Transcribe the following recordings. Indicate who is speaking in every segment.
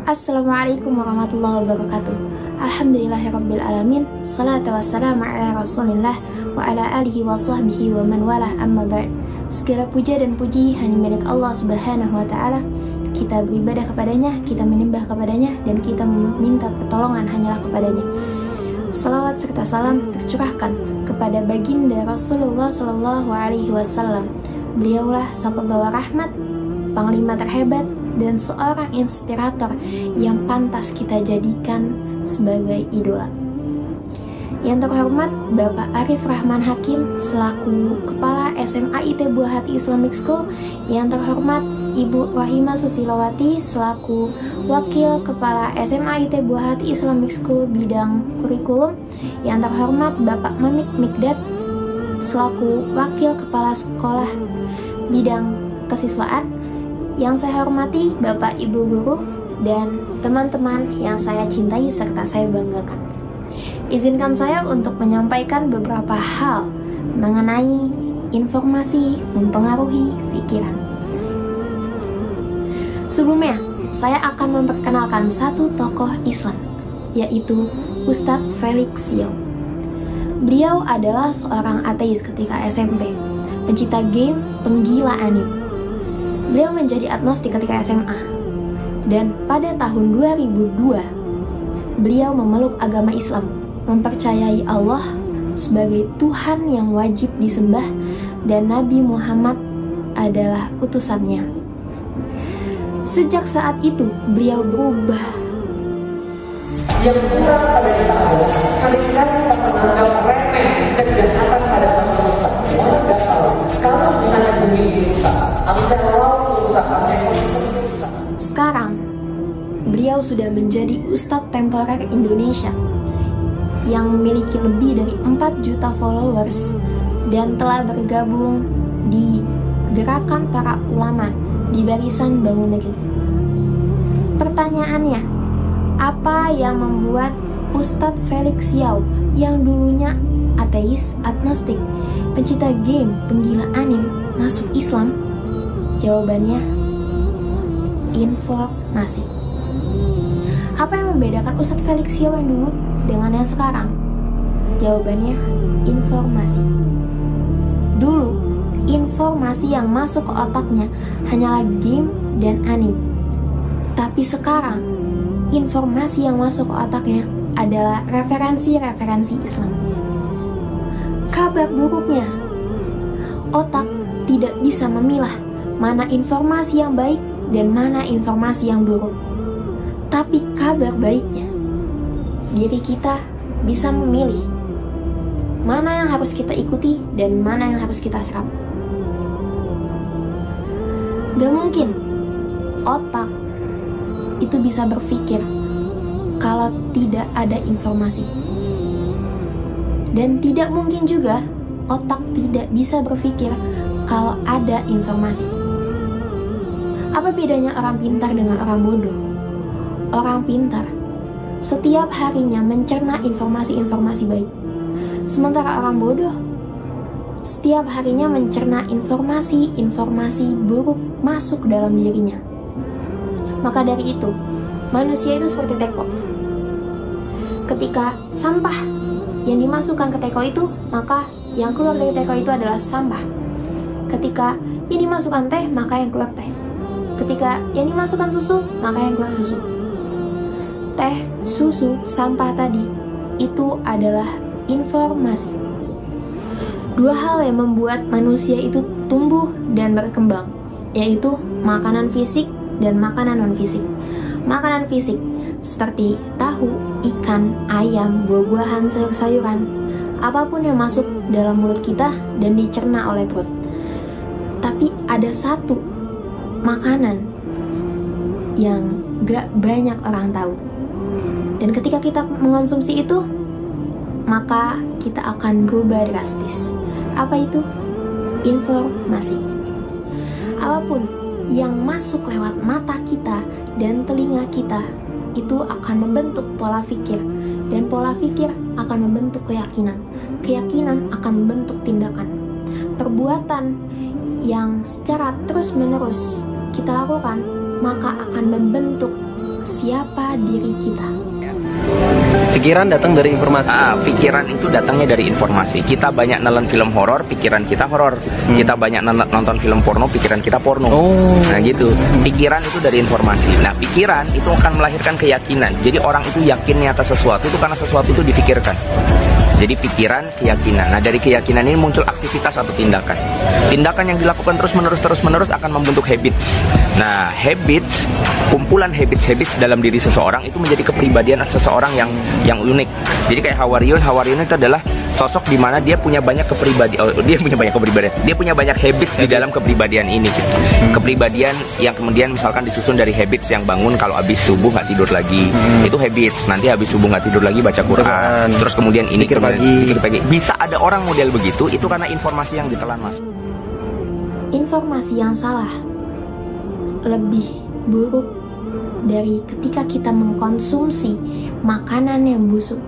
Speaker 1: Assalamualaikum warahmatullahi wabarakatuh. Alhamdulillahirabbil alamin. Salatu wassalamu ala Rasulillah wa ala alihi wa sahbihi wa man walah, amma ba'd. Segala puja dan puji hanya milik Allah Subhanahu wa taala. Kita beribadah kepadanya, kita menyembah kepadanya, dan kita meminta pertolongan hanyalah kepadanya. Salawat serta salam tercurahkan kepada baginda Rasulullah sallallahu alaihi wasallam. Beliaulah sang pembawa rahmat, panglima terhebat, dan seorang inspirator yang pantas kita jadikan sebagai idola. Yang terhormat Bapak Arif Rahman Hakim selaku Kepala SMA IT Buah Hati Islamic School. Yang terhormat Ibu Rohimah Susilowati selaku Wakil Kepala SMA IT Buah Hati Islamic School bidang kurikulum. Yang terhormat Bapak Mamik Mikdad selaku Wakil Kepala Sekolah bidang kesiswaan. Yang saya hormati Bapak Ibu Guru dan teman-teman yang saya cintai serta saya banggakan. Izinkan saya untuk menyampaikan beberapa hal mengenai informasi mempengaruhi pikiran. Sebelumnya, saya akan memperkenalkan satu tokoh Islam, yaitu Ustadz Felix Xiao. Beliau adalah seorang ateis ketika SMP, pencinta game, penggila anime. Beliau menjadi agnostik ketika SMA, dan pada tahun 2002 beliau memeluk agama Islam, mempercayai Allah sebagai Tuhan yang wajib disembah dan Nabi Muhammad adalah utusannya. Sejak saat itu beliau berubah.
Speaker 2: Yang kurang pada kita adalah seringkali kita menganggap remeh kejahatan pada alam semesta. Kita nggak tahu kalau misalnya bumi ini rusak, misalnya laut rusak, ekosistem rusak.
Speaker 1: Sekarang beliau sudah menjadi Ustadz temporer Indonesia yang memiliki lebih dari 4 juta followers dan telah bergabung di gerakan para ulama di Barisan Bangun Negeri. Pertanyaannya, apa yang membuat Ustadz Felix Xiao yang dulunya ateis, agnostik, pencinta game, penggila anime masuk Islam? Jawabannya, informasi. Apa yang membedakan Ustadz Felix Xiao yang dulu dengan yang sekarang? Jawabannya, informasi. Dulu, informasi yang masuk ke otaknya hanyalah game dan anime. Tapi sekarang, informasi yang masuk ke otaknya adalah referensi-referensi Islam. Kabar buruknya, otak tidak bisa memilah mana informasi yang baik dan mana informasi yang buruk. Tapi kabar baiknya, diri kita bisa memilih mana yang harus kita ikuti dan mana yang harus kita serap. Gak mungkin otak itu bisa berpikir kalau tidak ada informasi. Dan tidak mungkin juga otak tidak bisa berpikir kalau ada informasi. Apa bedanya orang pintar dengan orang bodoh? Orang pintar setiap harinya mencerna informasi-informasi baik. Sementara orang bodoh setiap harinya mencerna informasi-informasi buruk masuk dalam dirinya. Maka dari itu, manusia itu seperti teko. Ketika sampah yang dimasukkan ke teko itu, maka yang keluar dari teko itu adalah sampah. Ketika yang dimasukkan teh, maka yang keluar teh. Ketika yang dimasukkan susu, maka yang keluar susu. Teh, susu, sampah tadi, itu adalah informasi. Dua hal yang membuat manusia itu tumbuh dan berkembang, yaitu makanan fisik dan makanan non-fisik. Makanan fisik seperti tahu, ikan, ayam, buah-buahan, sayur-sayuran, apapun yang masuk dalam mulut kita dan dicerna oleh perut. Tapi ada satu makanan yang gak banyak orang tahu. Dan ketika kita mengonsumsi itu, maka kita akan berubah drastis. Apa itu? Informasi. Apapun yang masuk lewat mata kita dan telinga kita itu akan membentuk pola pikir, dan pola pikir akan membentuk keyakinan. Keyakinan akan membentuk tindakan. Perbuatan yang secara terus-menerus kita lakukan maka akan membentuk siapa diri kita.
Speaker 3: Pikiran datang dari informasi.
Speaker 4: Pikiran itu datangnya dari informasi. Kita banyak nonton film horor, pikiran kita horor. Kita banyak nonton film porno, pikiran kita porno. Nah gitu. Pikiran itu dari informasi. Nah pikiran itu akan melahirkan keyakinan. Jadi orang itu yakinnya atas sesuatu itu karena sesuatu itu dipikirkan. Jadi pikiran, keyakinan. Nah dari keyakinan ini muncul aktivitas atau tindakan. Tindakan yang dilakukan terus-menerus akan membentuk habits. Nah habits, kumpulan habits dalam diri seseorang itu menjadi kepribadian seseorang yang unik. Jadi kayak Hawariun itu adalah sosok di mana dia punya banyak kepribadian. Dia punya banyak habits di dalam kepribadian ini. Gitu. Kepribadian yang kemudian misalkan disusun dari habits yang bangun kalau habis subuh nggak tidur lagi. Itu habits. Nanti habis subuh nggak tidur lagi baca Quran. Terus kemudian ini pikir pagi. Bisa ada orang model begitu, itu karena informasi yang ditelan masuk.
Speaker 1: Informasi yang salah lebih buruk dari ketika kita mengkonsumsi makanan yang busuk.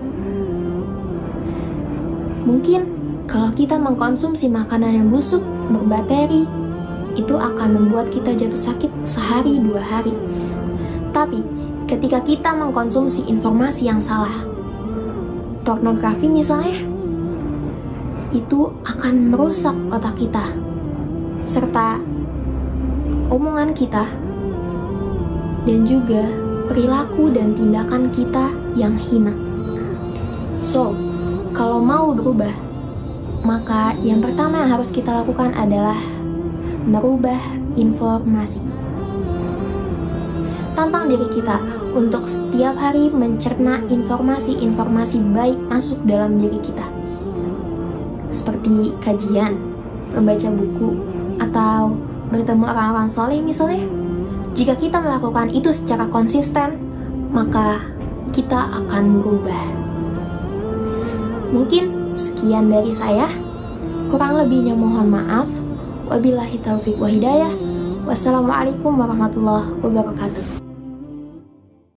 Speaker 1: Mungkin kalau kita mengkonsumsi makanan yang busuk, berbakteri, itu akan membuat kita jatuh sakit sehari 2 hari. Tapi ketika kita mengkonsumsi informasi yang salah, pornografi misalnya, itu akan merusak otak kita serta omongan kita dan juga perilaku dan tindakan kita yang hina. So, kalau mau berubah, maka yang pertama yang harus kita lakukan adalah merubah informasi. Tantang diri kita untuk setiap hari mencerna informasi-informasi baik masuk dalam diri kita. Seperti kajian, membaca buku, atau bertemu orang-orang soleh misalnya. Jika kita melakukan itu secara konsisten, maka kita akan berubah. Mungkin sekian dari saya. Kurang lebihnya mohon maaf. Wabillahi taufiq wa hidayah. Wassalamualaikum warahmatullahi wabarakatuh.